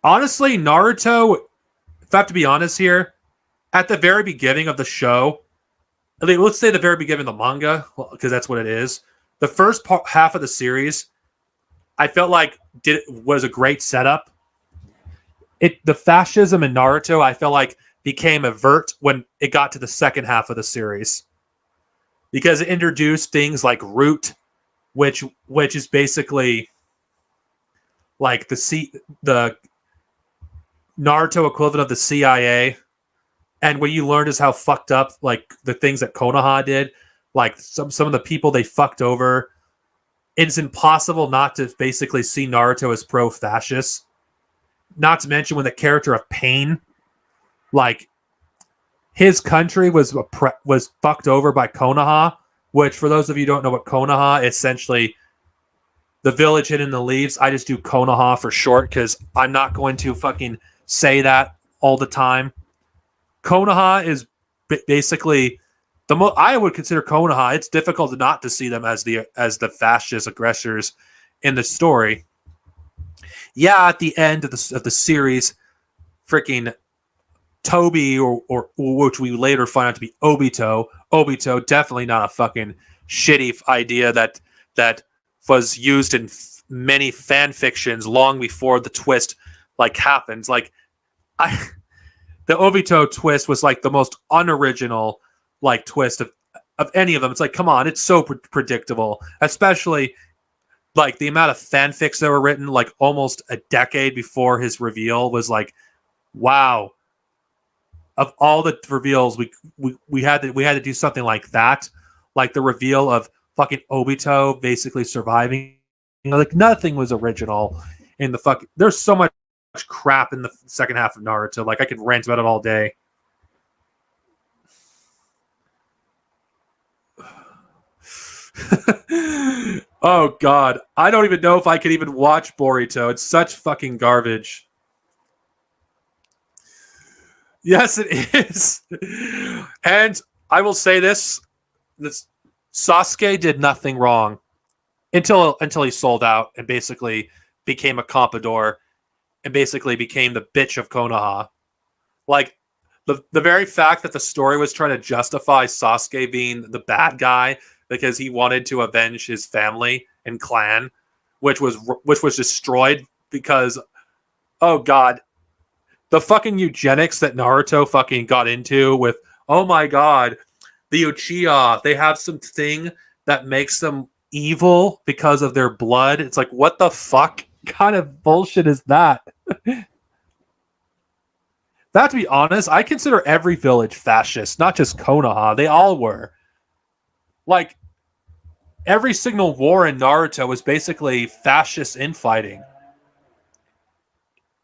Honestly, Naruto, if I have to be honest here, at the very beginning of the show, let's say the very beginning of the manga, because that's what it is. The first half of the series, I felt like was a great setup. The fascism in Naruto, I felt like became avert when it got to the second half of the series because it introduced things like Root, which is basically like the Naruto equivalent of the CIA. And what you learned is how fucked up like the things that Konoha did, like some of the people they fucked over. It's impossible not to basically see Naruto as pro-fascist. Not to mention when the character of Pain, like his country was fucked over by Konoha, which for those of you who don't know what Konoha, essentially the village hidden in the leaves. I just do Konoha for short because I'm not going to fucking say that all the time. Konoha is basically I would consider Konoha. It's difficult not to see them as the fascist aggressors in the story. Yeah, at the end of the series, freaking Toby or which we later find out to be Obito, definitely not a fucking shitty idea that was used in many fan fictions long before the twist like happens. Like the Obito twist was like the most unoriginal like twist of any of them. It's like, come on, it's so predictable, especially like the amount of fanfics that were written like almost a decade before his reveal was like, wow. Of all the reveals, we had to do something like that, like the reveal of fucking Obito basically surviving. Like nothing was original in the fuck. There's so much crap in the second half of Naruto. Like I could rant about it all day. Oh god, I don't even know if I could even watch Boruto. It's such fucking garbage. Yes, it is. And I will say this: Sasuke did nothing wrong until he sold out and basically became a Comprador and basically became the bitch of Konoha. Like the very fact that the story was trying to justify Sasuke being the bad guy because he wanted to avenge his family and clan, which was destroyed because oh god, the fucking eugenics that Naruto fucking got into with oh my god, the Uchiha, they have something that makes them evil because of their blood. It's like, what the fuck kind of bullshit is that? That, to be honest, I consider every village fascist, not just Konoha. They all were. Like, every single war in Naruto was basically fascist infighting.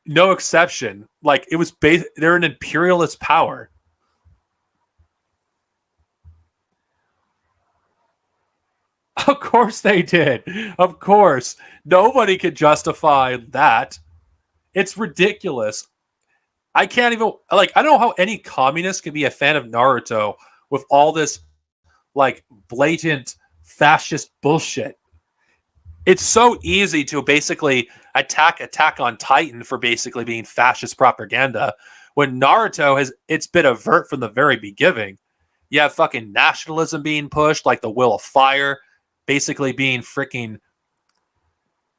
No exception. Like, it was they're an imperialist power. Of course they did. Of course. Nobody could justify that. It's ridiculous. I can't even I don't know how any communist can be a fan of Naruto with all this like blatant fascist bullshit. It's so easy to basically Attack on Titan for basically being fascist propaganda when Naruto it's been avert from the very beginning. You have fucking nationalism being pushed, like the Will of Fire, basically being freaking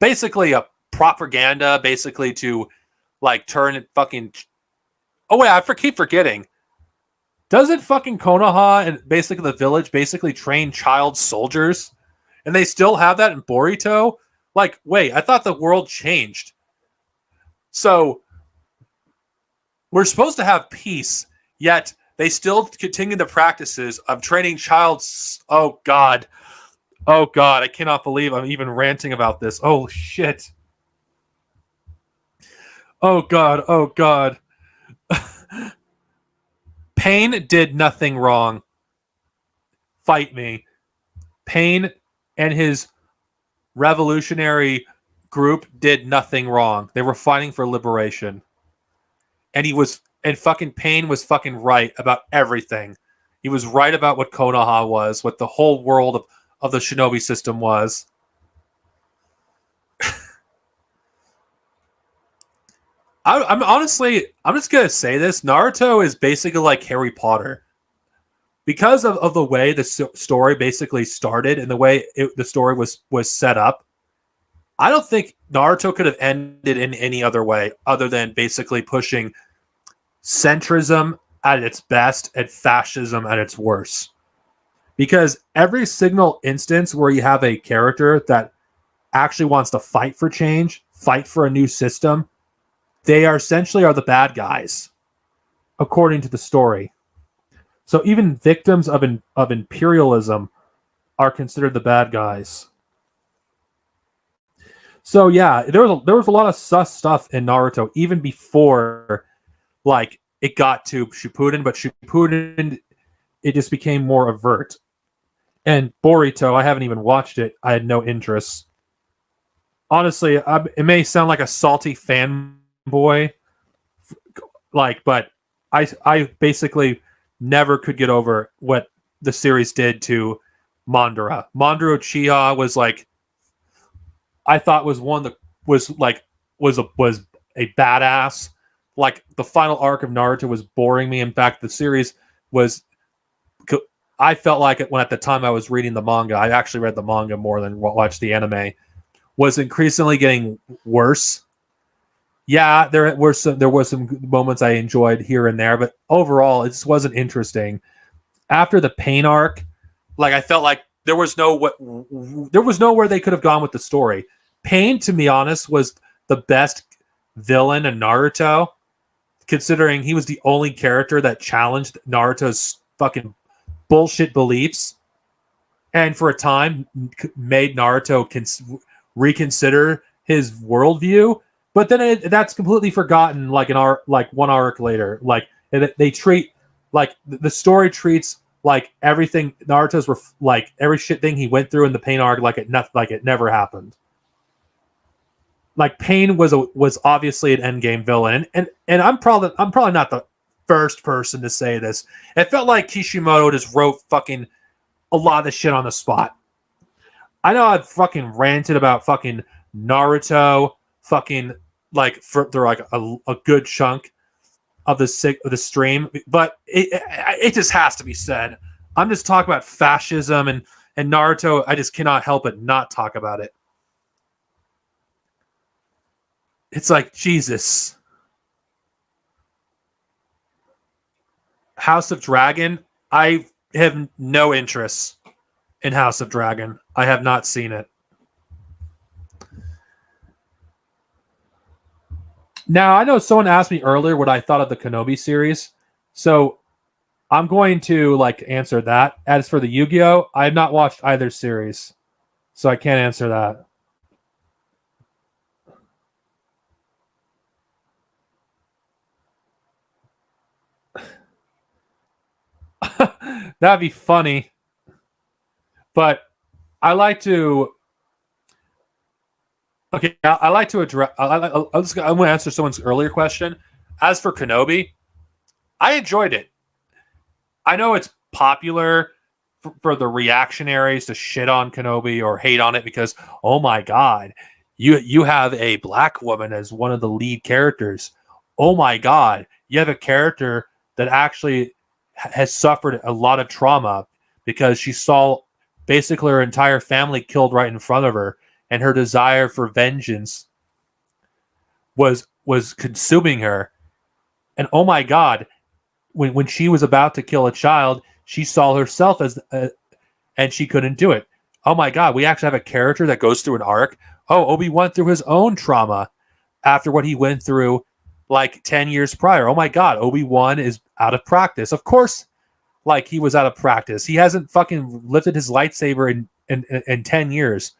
basically a propaganda, basically to like turn it fucking. Oh wait, I keep forgetting. Doesn't fucking Konoha and basically the village basically train child soldiers? And they still have that in Boruto? Like, wait, I thought the world changed. So, we're supposed to have peace, yet they still continue the practices of training child. Oh, God. Oh, God. I cannot believe I'm even ranting about this. Oh, shit. Oh, God. Oh, God. Pain did nothing wrong. Fight me. Pain and his revolutionary group did nothing wrong. They were fighting for liberation. And fucking Pain was fucking right about everything. He was right about what Konoha was, what the whole world of the shinobi system was. I'm honestly, I'm just gonna say this: Naruto is basically like Harry Potter because of the way the story basically started and the way the story was set up. I don't think Naruto could have ended in any other way other than basically pushing centrism at its best and fascism at its worst. Because every single instance where you have a character that actually wants to fight for change, fight for a new system, they are essentially are the bad guys, according to the story. So even victims of imperialism are considered the bad guys. So yeah, there was a lot of sus stuff in Naruto even before like it got to Shippuden, but Shippuden it just became more overt. And Boruto, I haven't even watched it. I had no interest. Honestly, it may sound like a salty fanboy, but I basically never could get over what the series did to Mandara. Mandara Uchiha was like I thought was one that was like was a badass. Like the final arc of Naruto was boring me. In fact, the series was. I felt like it when at the time I was reading the manga. I actually read the manga more than watched the anime. Was increasingly getting worse. Yeah, there was some moments I enjoyed here and there, but overall, it just wasn't interesting. After the pain arc, like I felt like there was nowhere they could have gone with the story. Pain, to be honest, was the best villain in Naruto, considering he was the only character that challenged Naruto's fucking bullshit beliefs, and for a time made Naruto reconsider his worldview. But then that's completely forgotten. Like an arc, like one arc later, like they treat like the story treats like everything Naruto's like every shit thing he went through in the pain arc like it never happened. Like Pain was obviously an endgame villain, and I'm probably not the first person to say this. It felt like Kishimoto just wrote fucking a lot of the shit on the spot. I know I've fucking ranted about fucking Naruto, fucking like for like a good chunk of the stream, but it just has to be said. I'm just talking about fascism and Naruto. I just cannot help but not talk about it. It's like Jesus. House of Dragon. I have no interest in House of Dragon. I have not seen it. Now, I know someone asked me earlier what I thought of the Kenobi series. So I'm going to like answer that. As for the Yu-Gi-Oh, I have not watched either series. So I can't answer that. That'd be funny. But I like to okay, I like to address I'm going to answer someone's earlier question. As for Kenobi, I enjoyed it. I know it's popular for the reactionaries to shit on Kenobi or hate on it because oh my god, you have a black woman as one of the lead characters. Oh my god, you have a character that actually has suffered a lot of trauma because she saw basically her entire family killed right in front of her, and her desire for vengeance was consuming her. And oh my god, when she was about to kill a child, she saw herself as and she couldn't do it. Oh my god, we actually have a character that goes through an arc. Oh, Obi went through his own trauma after what he went through like 10 years prior. Oh my god, Obi-Wan is out of practice. Of course, like he was out of practice. He hasn't fucking lifted his lightsaber in 10 years.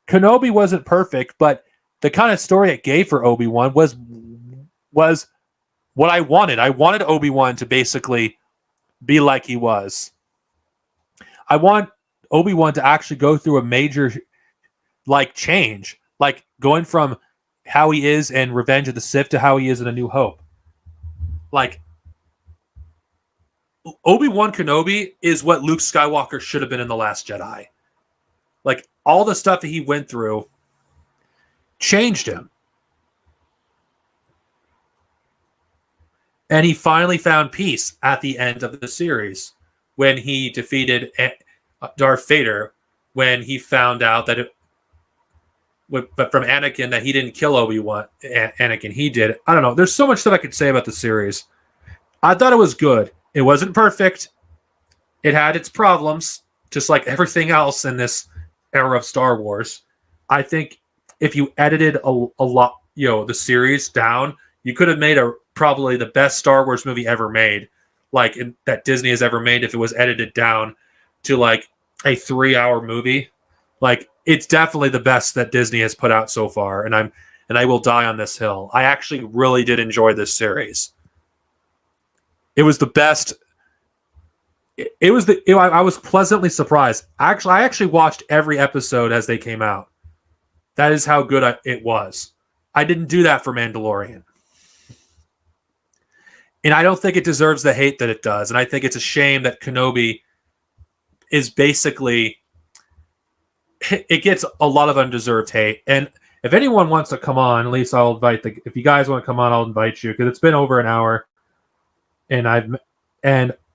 Kenobi wasn't perfect, but the kind of story it gave for Obi-Wan was what I wanted. I wanted Obi-Wan to basically be like he was. I want Obi-Wan to actually go through a major like change, like going from how he is in Revenge of the Sith to how he is in A New Hope. Like Obi-Wan Kenobi is what Luke Skywalker should have been in The Last Jedi. Like all the stuff that he went through changed him. And he finally found peace at the end of the series when he defeated Darth Vader, when he found out that but from Anakin that he didn't kill Obi-Wan. Anakin, he did. I don't know. There's so much stuff I could say about the series. I thought it was good. It wasn't perfect. It had its problems, just like everything else in this era of Star Wars. I think if you edited a lot, the series down, you could have made probably the best Star Wars movie ever made, that Disney has ever made. If it was edited down to like a 3-hour movie, it's definitely the best that Disney has put out so far. And I will die on this hill. I actually really did enjoy this series. It was the best. I was pleasantly surprised. I actually watched every episode as they came out. That is how good it was. I didn't do that for Mandalorian. And I don't think it deserves the hate that it does. And I think it's a shame that Kenobi is basically... It gets a lot of undeserved hate. And if anyone wants to come on, at least I'll invite if you guys want to come on, I'll invite you, because it's been over an hour. And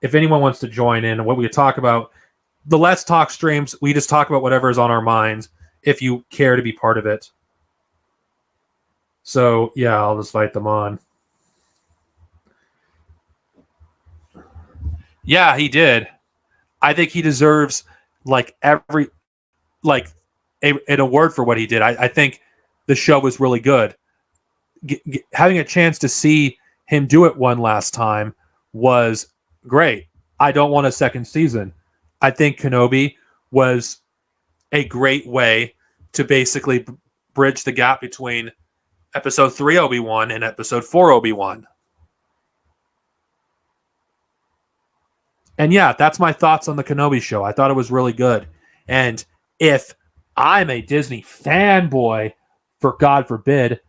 if anyone wants to join in, what we talk about, the Let's Talk streams, we just talk about whatever is on our minds, if you care to be part of it. So, yeah, I'll just invite them on. Yeah, he did. I think he deserves, an award for what he did. I think the show was really good. Having a chance to see him do it one last time was great. I don't want a second season. I think Kenobi was a great way to basically bridge the gap between episode 3 Obi-Wan and episode 4 Obi-Wan. And yeah, that's my thoughts on the Kenobi show. I thought it was really good. And if I'm a Disney fanboy, for God forbid,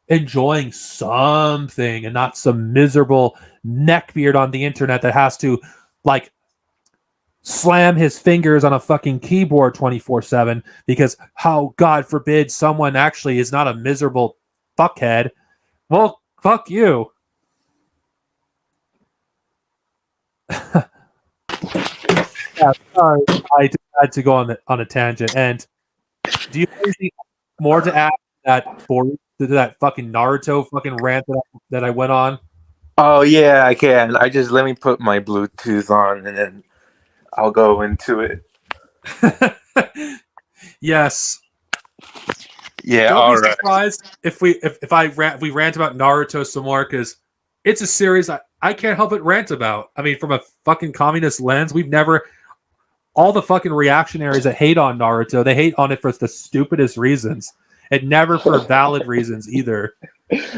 enjoying something and not some miserable neckbeard on the internet that has to slam his fingers on a fucking keyboard 24/7 because how God forbid someone actually is not a miserable fuckhead. Well, fuck you. Yeah, sorry, I had to go on a tangent. And do you have anything more to add to that fucking Naruto fucking rant that I went on? Oh yeah, I can. Let me put my Bluetooth on and then I'll go into it. Yes. Yeah. Don't be surprised if we rant about Naruto some more, because it's a series I can't help but rant about. I mean, from a fucking communist lens, we've never... All the fucking reactionaries that hate on Naruto, they hate on it for the stupidest reasons, and never for valid reasons either.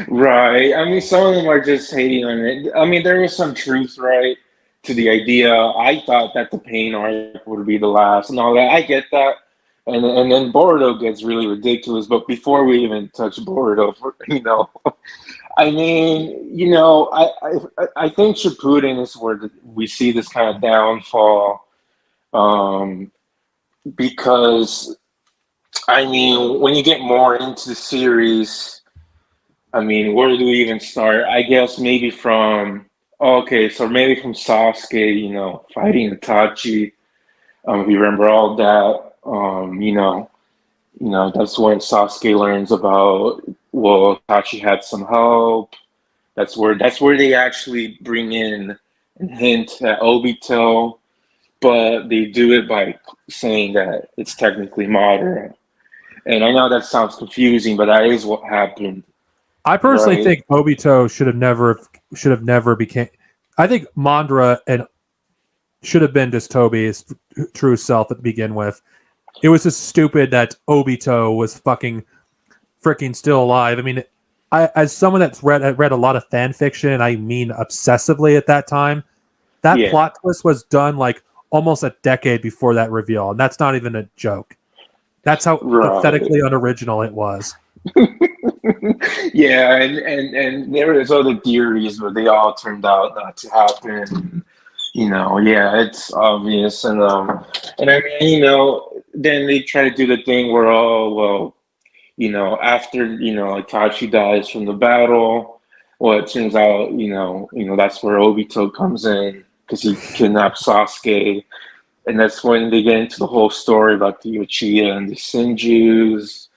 Right. I mean, some of them are just hating on it. I mean, there is some truth, right, to the idea. I thought that the pain arc would be the last and all that. I get that. And then Boruto gets really ridiculous. But before we even touch Boruto, I mean, I think Shippuden is where we see this kind of downfall. Because, I mean, when you get more into the series, I mean, where do we even start? I guess maybe from Sasuke, fighting Itachi. If you remember all that, that's when Sasuke learns about, well, Itachi had some help. That's where they actually bring in and hint at Obito, but they do it by saying that it's technically modern. And I know that sounds confusing, but that is what happened. I personally think Obito should have never became... I think Mandra should have been just Toby's true self to begin with. It was just stupid that Obito was freaking still alive. I mean, as someone that's read a lot of fan fiction, and I mean obsessively at that time, that plot twist was done almost a decade before that reveal, and that's not even a joke. That's how pathetically unoriginal it was. Yeah, and there was other theories, but they all turned out not to happen. It's obvious, and I mean, then they try to do the thing where, after Itachi dies from the battle, Well, it turns out, that's where Obito comes in because he kidnapped Sasuke, and that's when they get into the whole story about the Uchiha and the Senjus,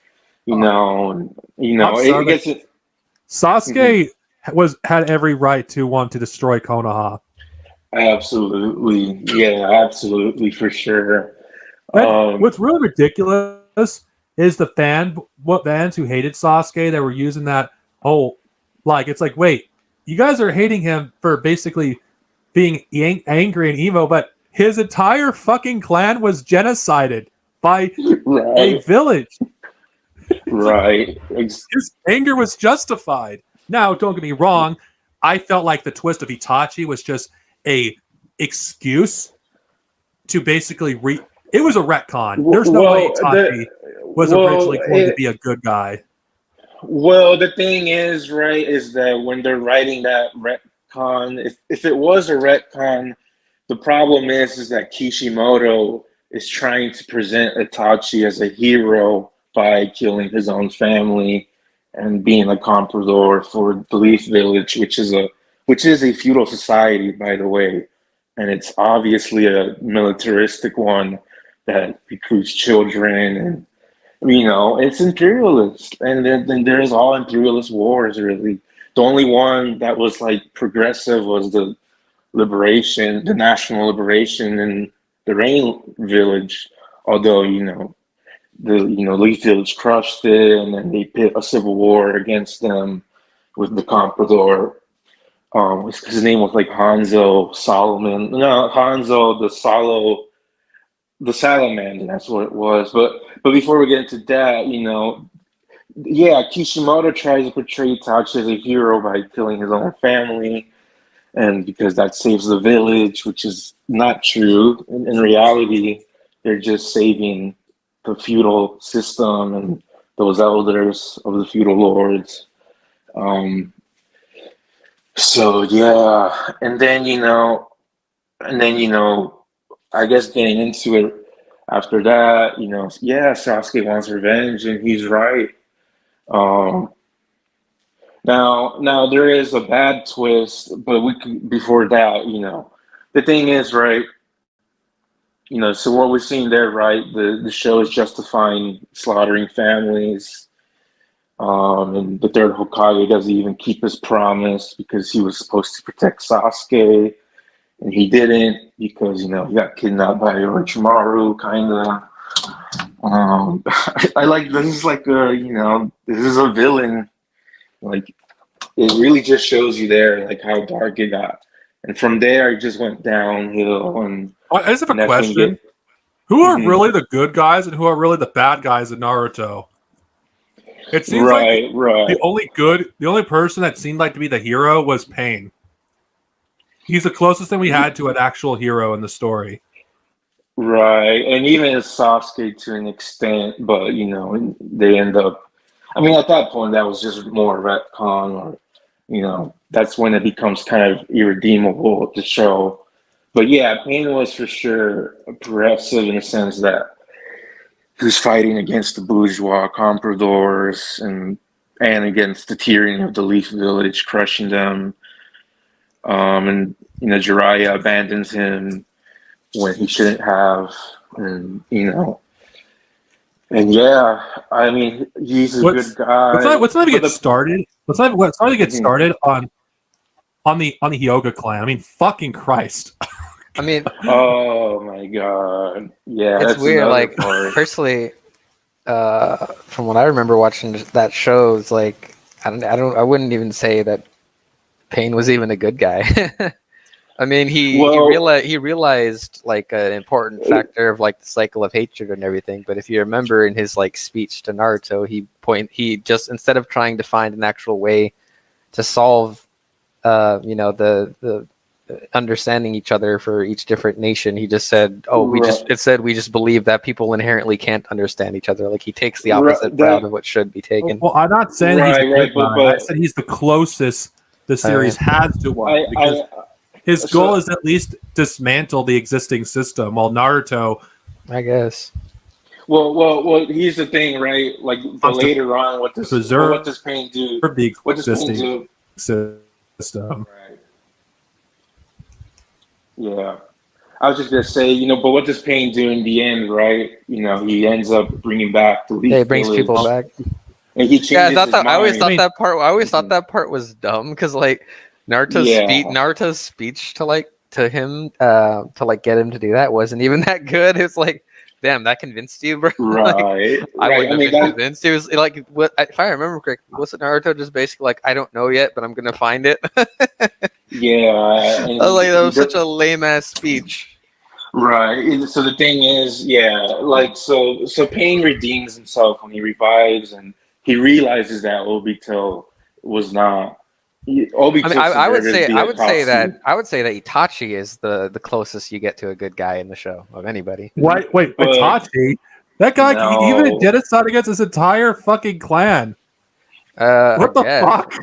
Uh, I'm it sorry. gets it. Mhm. Sasuke had every right to want to destroy Konoha. Absolutely, yeah, absolutely for sure. And what's Um, really ridiculous is what fans who hated Sasuke that were using that whole it's like, wait, you guys are hating him for basically being angry and emo, but his entire fucking clan was genocided by a right, village. It's like right, his anger was justified. Now, don't get me wrong, I felt like the twist of Itachi was just a excuse to basically it was a retcon. There's no way well, Itachi was well, originally going to be a good guy. the thing is, right, is that when they're writing that retcon, if it was a retcon, the problem is that Kishimoto is trying to present Itachi as a hero by killing his own family and being a comprador for the Leaf Village, which is a feudal society, by the way, and it's obviously a militaristic one that recruits children, and it's imperialist, and then there's all imperialist wars. Really, the only one that was like progressive was the national liberation in the Rain Village. Although the Leaf Village crushed it, and then they pit a civil war against them with the Comprador. His name was like Hanzo Solomon. No, Hanzo the Salamander. That's what it was. But before we get into that, yeah, Kishimoto tries to portray Itachi as a hero by killing his own family, and because that saves the village, which is not true. In reality, they're just saving the feudal system and those elders of the feudal lords. Um, so yeah, and then I guess getting into it after that, yeah, Sasuke wants revenge, and he's right. Um, now there is a bad twist, but before that, the thing is, right? So what we're seeing there, right? The show is justifying slaughtering families, and the third Hokage doesn't even keep his promise because he was supposed to protect Sasuke, and he didn't because he got kidnapped by Orochimaru, kind of. I like this is like this is a villain. Like it really just shows you there like how dark it got, and from there it just went downhill, I just have a and that's when you question. get. Who are Mhm. really the good guys and who are really the bad guys in Naruto? It seems like Right, right, the only person that seemed like to be the hero was Pain. He's the closest thing we had to an actual hero in the story. right, and even Sasuke to an extent, but they end up. I mean, at that point, that was just more retcon, or that's when it becomes kind of irredeemable to show. But yeah, Pain was for sure progressive in the sense that he was fighting against the bourgeois compradors and against the tyranny of the Leaf Village, crushing them. And Jiraiya abandons him when he shouldn't have, and and yeah, I mean he's a good What's guy, let's not even but get started. Let's not even get mhm. started on the Hyoga clan. I mean, fucking Christ. I mean, Oh my god, yeah, it's that's weird. another Like part. personally, from what I remember watching that show, it's like I wouldn't even say that Pain was even a good guy. I mean, Well, he realized like an important factor of like the cycle of hatred and everything. But if you remember in his like speech to Naruto, he just instead of trying to find an actual way to solve, the understanding each other for each different nation, he just said, "Oh, right, we just believe that people inherently can't understand each other." Like he takes the right, opposite route that of what should be taken. Well, I'm not saying he's a right, good but guy. I said he's the closest the Uh, series has to one because I his goal so is at least dismantle the existing system. While Naruto I guess. well. Here's the thing, right? Like the wants to later on, what preserve does Pain do? the What does Pain existing. do? system. Right. Yeah. I was just gonna say, but what does Pain do in the end, right? He ends up bringing back the Yeah, Leaf it brings people Village, back. and he Yeah, changes his I always mind. thought mean- that part. I always thought that part was dumb because like Yeah. Naruto's speech to him to like get him to do that wasn't even that good. It's like, damn, that convinced you, bro. Like, Right. I Right. wouldn't I have mean, been convinced. It was like, what if I remember correctly? Wasn't Naruto just basically like, I don't know yet, but I'm gonna find it? yeah. I was like, that was such a lame ass speech. Right. And so the thing is, yeah, like so Pain redeems himself when he revives and he realizes that Obito was not Obito I mean, I would say I I would say that Itachi is the closest you get to a good guy in the show of anybody. Wait, But Itachi? That guy, he even no. genocide against his entire fucking clan. What the Guess. fuck?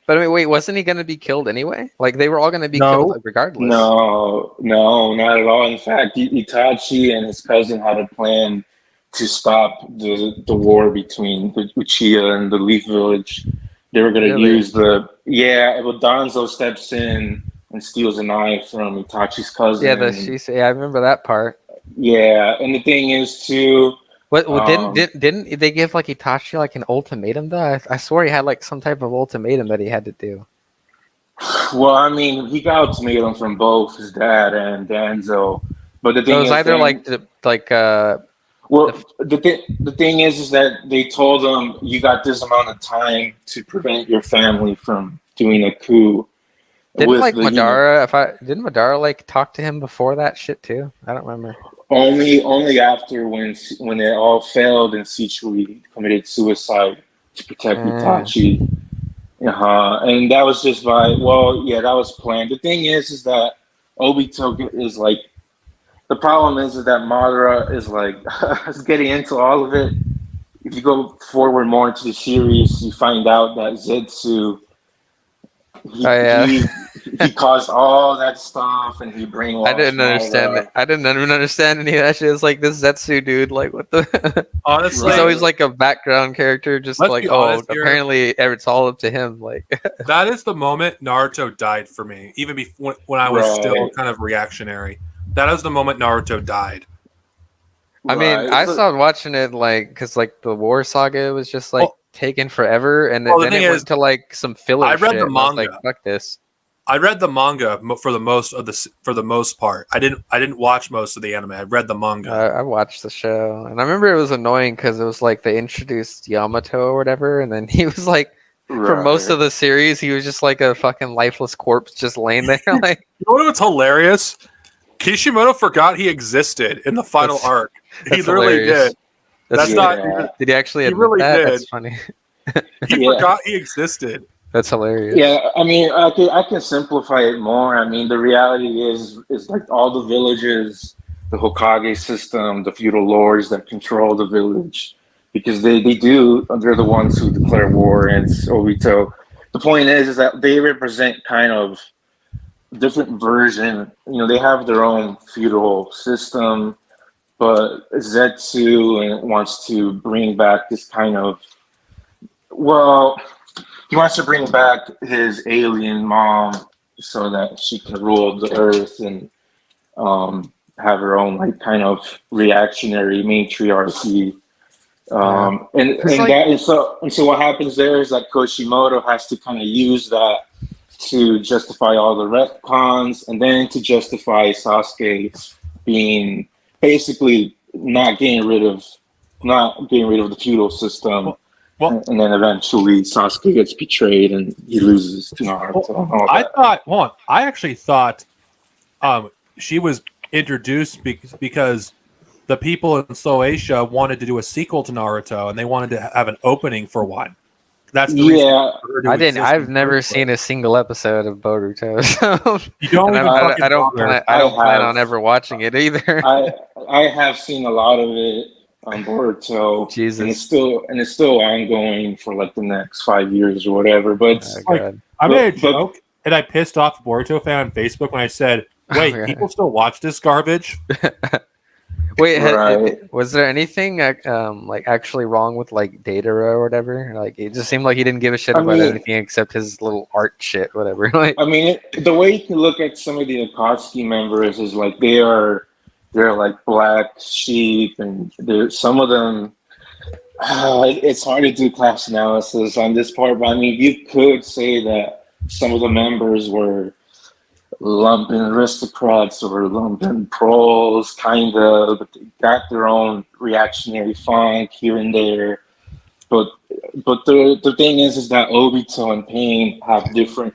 But I mean, wait, wasn't he going to be killed anyway? Like they were all going to be No. killed regardless. No, not at all. In fact, Itachi and his cousin had a plan to stop the war between the Uchiha and the Leaf Village. They were going to Really? use but Danzo steps in and steals an eye from Itachi's cousin. Yeah, I remember that part. Yeah, and the thing is too. What? Well, didn't they give like Itachi like an ultimatum though? I swear he had like some type of ultimatum that he had to do. Well, I mean, he got ultimatum from both his dad and Danzo, but the thing So it was is, either well, the thing is that they told him you got this amount of time to prevent your family from doing a coup. didn't with like the, Madara didn't Madara like talk to him before that shit too? I don't remember. only after when it all failed and Sichui committed suicide to protect Itachi. And that was just that was planned. The thing is that Obito is like. The problem is that Madara is like is getting into all of it. If you go forward more into the series, you find out that Zetsu he caused all that stuff and he brainwashed. I didn't understand Madara. it. I didn't even understand any of that shit. It's like this Zetsu dude, like what the Honestly, he's always like a background character, just Let's like be honest here. apparently it's all up to him. Like that is the moment Naruto died for me. Even before when I was still Right. kind of reactionary, that is the moment Naruto died. I mean, Right. I So- started watching it like because like the war saga was just like taking forever, and Well, the then thing it is, went to like some filler. I read shit, the and I was like, manga. fuck this. I read the manga for the most part. I didn't watch most of the anime. I read the manga. I watched the show, and I remember it was annoying because it was like they introduced Yamato or whatever, and then he was like, for most of the series, he was just like a fucking lifeless corpse just laying there. Like, You know what's hilarious? Kishimoto forgot he existed in the final That's- arc. He that's literally hilarious. did. That's not. Did he actually He admit really that? did. That's funny. He Yeah. forgot he existed. That's hilarious. Yeah, I mean, I can simplify it more. I mean, the reality is like all the villages, the Hokage system, the feudal lords that control the village, because they're the ones who declare war against Obito. The point is that they represent kind of different version. They have their own feudal system, but Zetsu wants to bring back this kind of he wants to bring back his alien mom so that she can rule the earth and have her own like kind of reactionary matriarchy. So what happens there is that Koshimoto has to kind of use that to justify all the retcons and then to justify Sasuke being basically not getting rid of the feudal system. Well, And then eventually Sasuke gets betrayed and he loses to Naruto. I actually thought she was introduced because the people in Soatia wanted to do a sequel to Naruto and they wanted to have an opening for one. That's the reason for her to I didn't. exist in I've the never first seen a single episode of Boruto. So You don't and even fucking I don't bother. plan on ever watching it either. I have seen a lot of it on Boruto. Jesus. And it's still ongoing for like the next 5 years or whatever. But it's Oh, like- God. I made a But- joke and I pissed off a Boruto fan on Facebook when I said, "Wait, Okay. people still watch this garbage?" Wait, Right. was there anything like actually wrong with like Data or whatever? Like it just seemed like he didn't give a shit I about mean, anything except his little art shit, whatever. Like, the way you can look at some of the Akatsuki members is like they're like black sheep, and some of them. It's hard to do class analysis on this part, but I mean, you could say that some of the members were lumpen aristocrats or lumpen proles, kind of, but they got their own reactionary funk here and there. But the thing is that Obito and Pain have different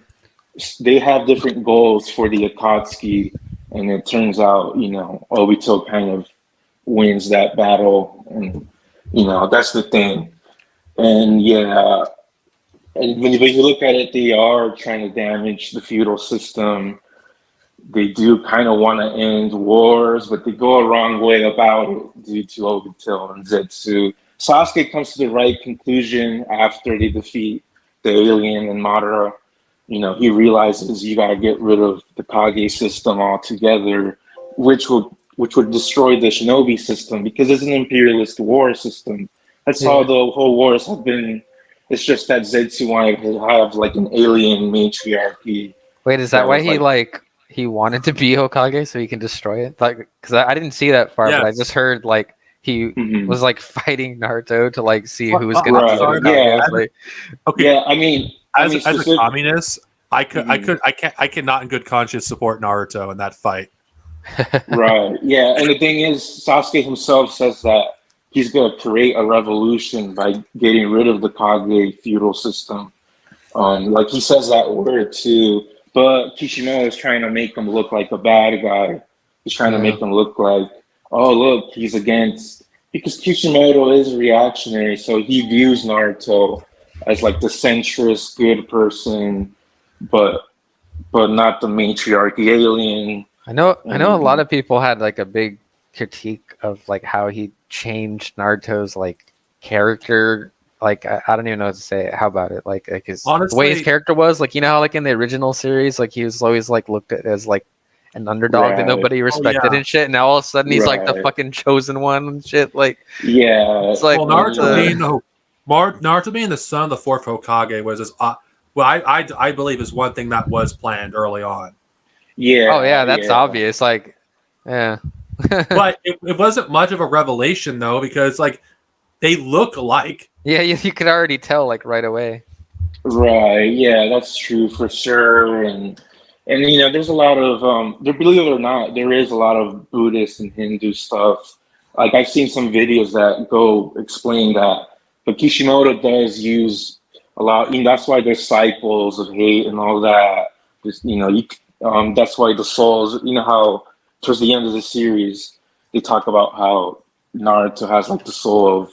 goals for the Akatsuki, and it turns out Obito kind of wins that battle, and that's the thing. And yeah, and when you look at it, they are trying to damage the feudal system. They do kind of want to end wars, but they go a wrong way about it due to Obito and Zetsu. Sasuke comes to the right conclusion after they defeat the alien and Madara. He realizes you got to get rid of the Kage system altogether, which would destroy the Shinobi system because it's an imperialist war system. That's how the whole wars have been. It's just that Zetsu wanted to have like an alien matriarchy. wait, is that why he wanted to be Hokage so he can destroy it? Like, because I didn't see that far, but I Yes. just heard like he Mhm. was like fighting Naruto to like see Well, who was gonna right, be Hokage. yeah. Like, Okay, Yeah, I mean, as a specific. communist, I Mhm. I cannot in good conscience support Naruto in that fight. Right. Yeah. And the thing is, Sasuke himself says that he's going to create a revolution by getting rid of the Kage feudal system. Like he says that word too, but Kishimoto is trying to make him look like a bad guy. He's trying to yeah. make him look like, oh, look, he's against, because Kishimoto is reactionary, so he views Naruto as like the centrist good person, but not the matriarchy alien. I know a lot And of people had like a big critique of like how he changed Naruto's like character. Like I don't even know what to say. How about it? Like his the way his Honestly, character was, like how like in the original series, like he was always like looked at as like an underdog that right, nobody oh respected yeah. and shit. And now all of a sudden he's like the right, fucking chosen one and shit. Like yeah, it's like Well, what Naruto the being Naruto being the son of the fourth Hokage was well, I believe is one thing that was planned early on, oh yeah, yeah, that's yeah. obvious. Like yeah. but it wasn't much of a revelation though because like they look alike. Yeah, you could already tell like right away. Right. Yeah, that's true for sure. And there's a lot of there, believe it or not, there is a lot of Buddhist and Hindu stuff. Like I've seen some videos that go explain that. But Kishimoto does use a lot, that's why there's cycles of hate and all that. Just that's why the souls, how towards the end of the series they talk about how Naruto has like the soul of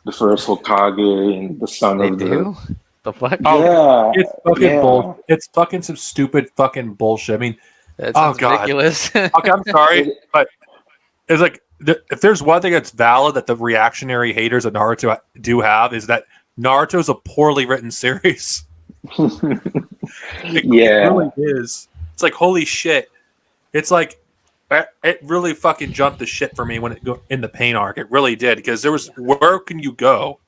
the first Hokage and the son They of the. do? The fuck? Oh, Yeah, it's fucking yeah. It's fucking some stupid fucking bullshit. I mean, That oh sounds god. ridiculous. Okay, I'm sorry, It, but it's like if there's one thing that's valid that the reactionary haters of Naruto do have is that Naruto's a poorly written series. It yeah, really is. It's like holy shit. It's like it really fucking jumped the shit for me when it go in the pain arc. It really did because there was where can you go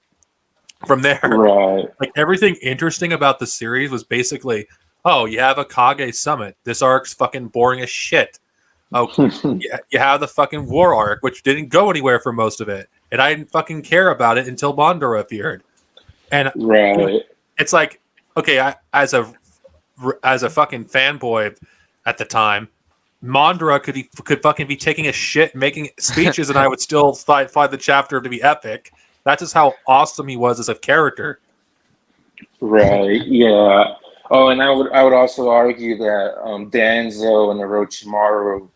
from there? right. Like everything interesting about the series was basically, oh, you have a Kage summit. This arc's fucking boring as shit. Oh, yeah, you have the fucking war arc, which didn't go anywhere for most of it, and I didn't fucking care about it until Mondora appeared. And Right. it's like, okay, as a fucking fanboy at the time, Mondora could fucking be taking a shit, making speeches, and I would still find the chapter to be epic. That's just how awesome he was as a character. Right. Yeah. Oh, and I would also argue that Danzo and Orochimaru,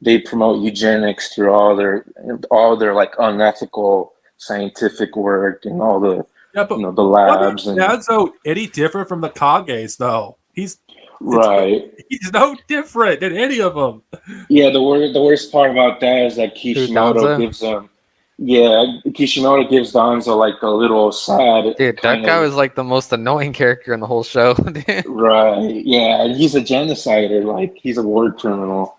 they promote eugenics through all their like unethical scientific work and all the Yeah, but the what makes labs and Danzo any different from the Kages, though? It's right. he's no different than any of them. Yeah, the worst part about that is that Who, Kishimoto Danzo? gives him, yeah, Kishimoto gives Danzo like a little sad Dude, that kind guy of. was like the most annoying character in the whole show. Dude. Right. Yeah, and he's a genocider. Like he's a war criminal.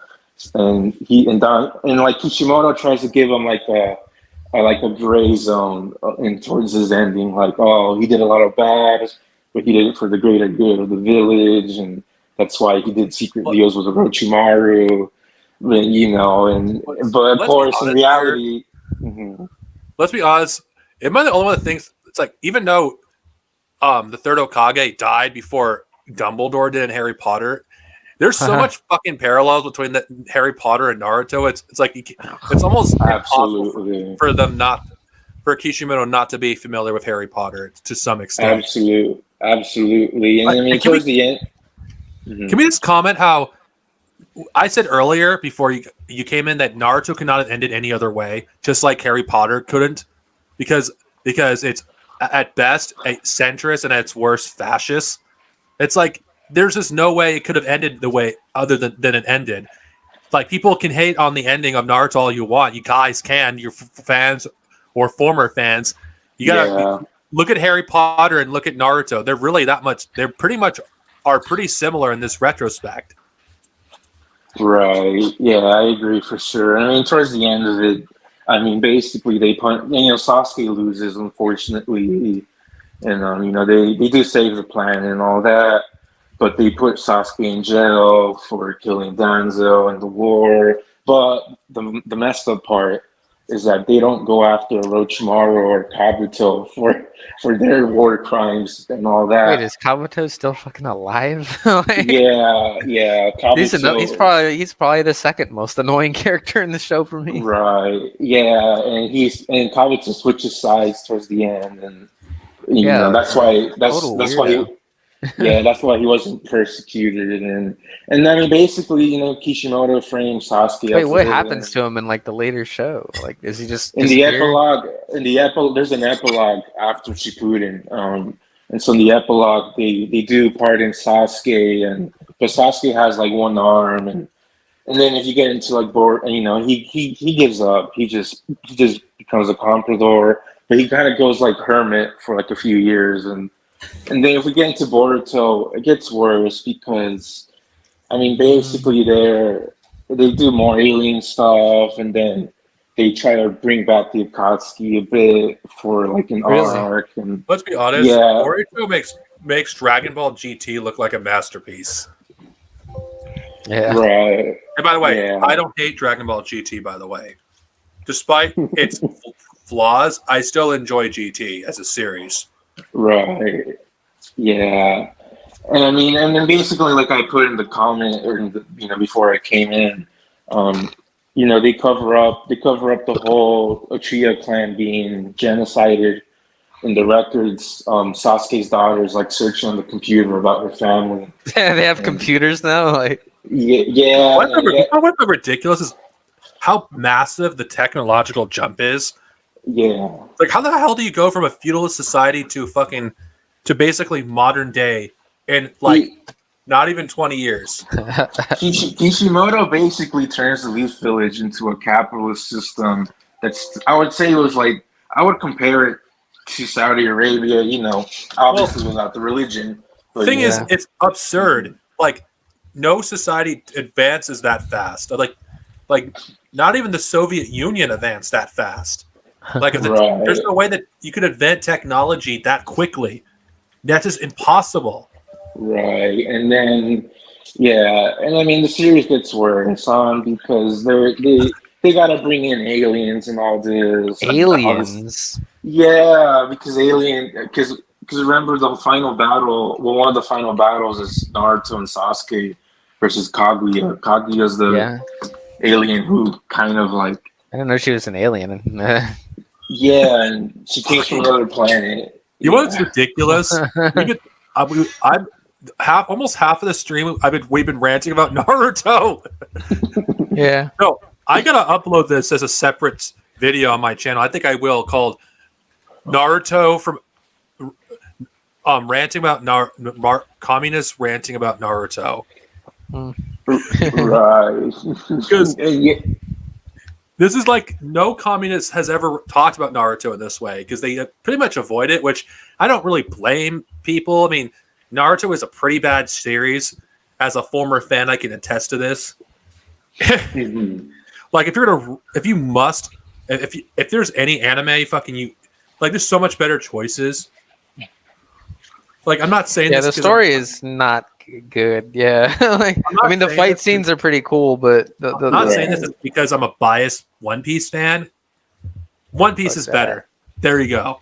and like Kishimoto tries to give him like a gray zone in towards his ending, like, oh, he did a lot of bad, but he did it for the greater good of the village, and that's why he did secret deals with Orochimaru, but of course in reality, let's be honest, am I the only one that thinks it's like, even though the third Hokage died before Dumbledore did in Harry Potter, there's so much fucking parallels between Harry Potter and Naruto. It's like it's almost impossible for Kishimoto not to be familiar with Harry Potter to some extent. Absolutely. And I mean, towards the end, can we just comment how I said earlier before you came in that Naruto could not have ended any other way, just like Harry Potter couldn't, because it's at best a centrist and at its worst fascist. It's like there's just no way it could have ended the way other than it ended. Like, people can hate on the ending of Naruto all you want. You guys can, your fans or former fans. You gotta look at Harry Potter and look at Naruto. They're really that much. They're pretty similar in this retrospect. Right. Yeah, I agree for sure. I mean, towards the end of it, I mean, basically Sasuke loses, unfortunately, and they do save the planet and all that, but they put Sasuke in jail for killing Danzo in the war. But the messed up part is that they don't go after Orochimaru or Kabuto for their war crimes and all that. Wait, is Kabuto still fucking alive? Yeah. Kabuto, he's probably the second most annoying character in the show for me. Right. Yeah, and Kabuto switches sides towards the end, and that's why he wasn't persecuted, and I mean, basically, Kishimoto frames Sasuke. Wait, what happens to him in like the later show? Like, is he just in the epilogue? There's an epilogue after Shippuden, and so in the epilogue, they do pardon Sasuke, but Sasuke has like one arm, and then if you get into like he gives up. He just becomes a comprador, but he kind of goes like hermit for like a few years, and then if we get into Boruto, it gets worse because, I mean, basically they do more alien stuff, and then they try to bring back the Akatsuki a bit for like an arc. And let's be honest, Boruto makes Dragon Ball GT look like a masterpiece. Yeah. Right. And by the way, I don't hate Dragon Ball GT, by the way. Despite its flaws, I still enjoy GT as a series. Right. Yeah. And I mean, and then basically, like I put in the comment, or before I came in, they cover up the whole Uchiha clan being genocided in the records. Sasuke's daughter's like searching on the computer about her family. They have computers now, like. Yeah. What's ridiculous is how massive the technological jump is. Yeah. Like, how the hell do you go from a feudalist society to basically modern day in like not even 20 years? Kishimoto basically turns the Leaf Village into a capitalist system. I would say it was like, I would compare it to Saudi Arabia, obviously without the religion. The thing is, it's absurd. Like, no society advances that fast. Like not even the Soviet Union advanced that fast. Like, there's no way that you could invent technology that quickly. That's just impossible. Right. And then, and I mean, the series gets worse because they got to bring in aliens and all this. Aliens? Because remember the final battle, one of the final battles is Naruto and Sasuke versus Kaguya. Kaguya's the alien who kind of like... I didn't know she was an alien. Yeah, and she came from another planet. You know what's ridiculous? Almost half of the stream we've been ranting about Naruto. Yeah. No, I gotta upload this as a separate video on my channel. I think I will, called Naruto from ranting about communists ranting about Naruto. Right. Because this is like, no communist has ever talked about Naruto in this way, because they pretty much avoid it, which I don't really blame people. I mean, Naruto is a pretty bad series. As a former fan, I can attest to this. Mhm. Like if there's any anime fucking you, like there's so much better choices. Like I'm not saying Yeah, this the 'cause story is not good. Yeah, like I'm not I mean, the saying fight this 'cause- scenes are pretty cool, but I'm not saying Yeah. this is because I'm a biased One Piece fan. One Piece Fuck is that. better. There you go.